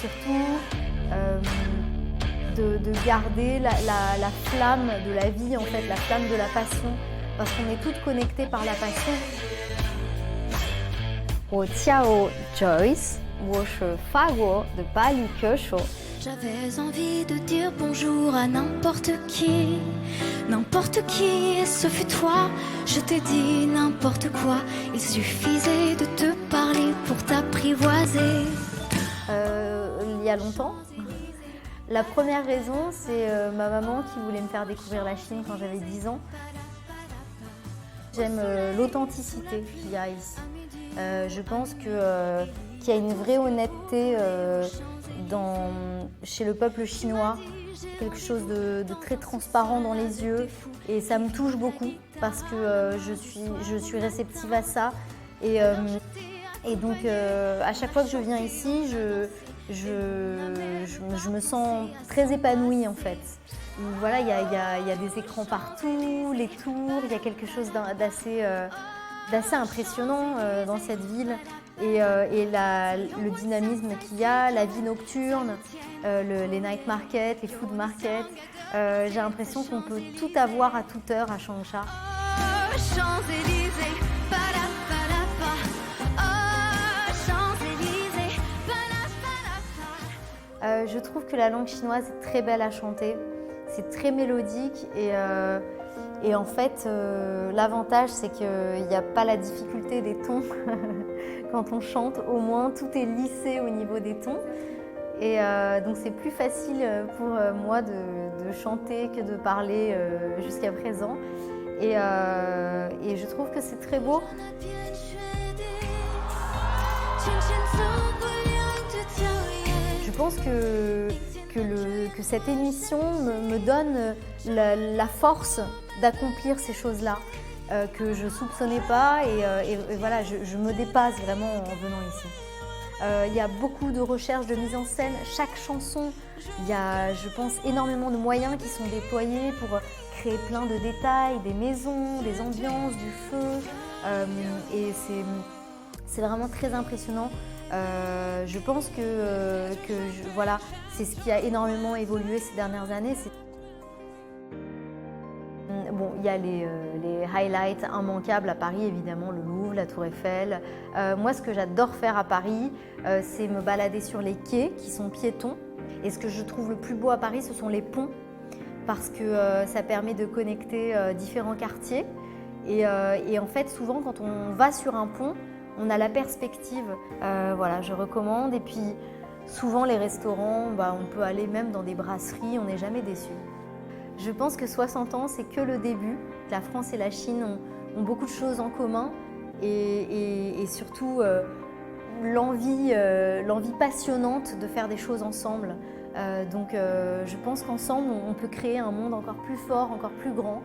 surtout de garder la flamme de la vie, en fait, la flamme de la passion, parce qu'on est toutes connectées par la passion. 我叫 Joyce， 我是法国的芭蕾歌手。 J'avais envie de dire bonjour à n'importe qui, et ce fut toi. Je t'ai dit n'importe quoi, il suffisait de te parler pour t'apprivoiser. Il y a longtemps. La première raison, c'est ma maman qui voulait me faire découvrir la Chine quand j'avais 10 ans. J'aime l'authenticité qu'il y a ici. Je pense qu'il y a une vraie honnêteté chez le peuple chinois, quelque chose de très transparent dans les yeux, et ça me touche beaucoup parce que je suis réceptive à ça, et donc à chaque fois que je viens ici, je me sens très épanouie en fait. Voilà, il y a des écrans partout, les tours, il y a quelque chose d'assez impressionnant dans cette ville, et le dynamisme qu'il y a, la vie nocturne, les night markets, les food markets. J'ai l'impression qu'on peut tout avoir à toute heure à Changsha. Champs-Élysées, Je trouve que la langue chinoise est très belle à chanter, c'est très mélodique, et en fait, l'avantage, c'est qu'il n'y a pas la difficulté des tons. Quand on chante, au moins, tout est lissé au niveau des tons. Et donc, c'est plus facile pour moi de chanter que de parler jusqu'à présent. Et je trouve que c'est très beau. Je pense que cette émission me donne la force d'accomplir ces choses-là que je ne soupçonnais pas, et voilà, je me dépasse vraiment en venant ici. Il y a beaucoup de recherches de mise en scène, chaque chanson, il y a, je pense, énormément de moyens qui sont déployés pour créer plein de détails, des maisons, des ambiances, du feu, et c'est vraiment très impressionnant. Je pense que voilà, c'est ce qui a énormément évolué ces dernières années. Bon, il y a les highlights immanquables à Paris, évidemment, le Louvre, la Tour Eiffel. Moi, ce que j'adore faire à Paris, c'est me balader sur les quais qui sont piétons. Et ce que je trouve le plus beau à Paris, ce sont les ponts, parce que ça permet de connecter différents quartiers. Et en fait, souvent, quand on va sur un pont, on a la perspective. Voilà, je recommande. Et puis, souvent, les restaurants, on peut aller même dans des brasseries, on n'est jamais déçu. Je pense que 60 ans, c'est que le début. La France et la Chine ont beaucoup de choses en commun, et surtout l'envie passionnante de faire des choses ensemble. Donc je pense qu'ensemble, on peut créer un monde encore plus fort, encore plus grand.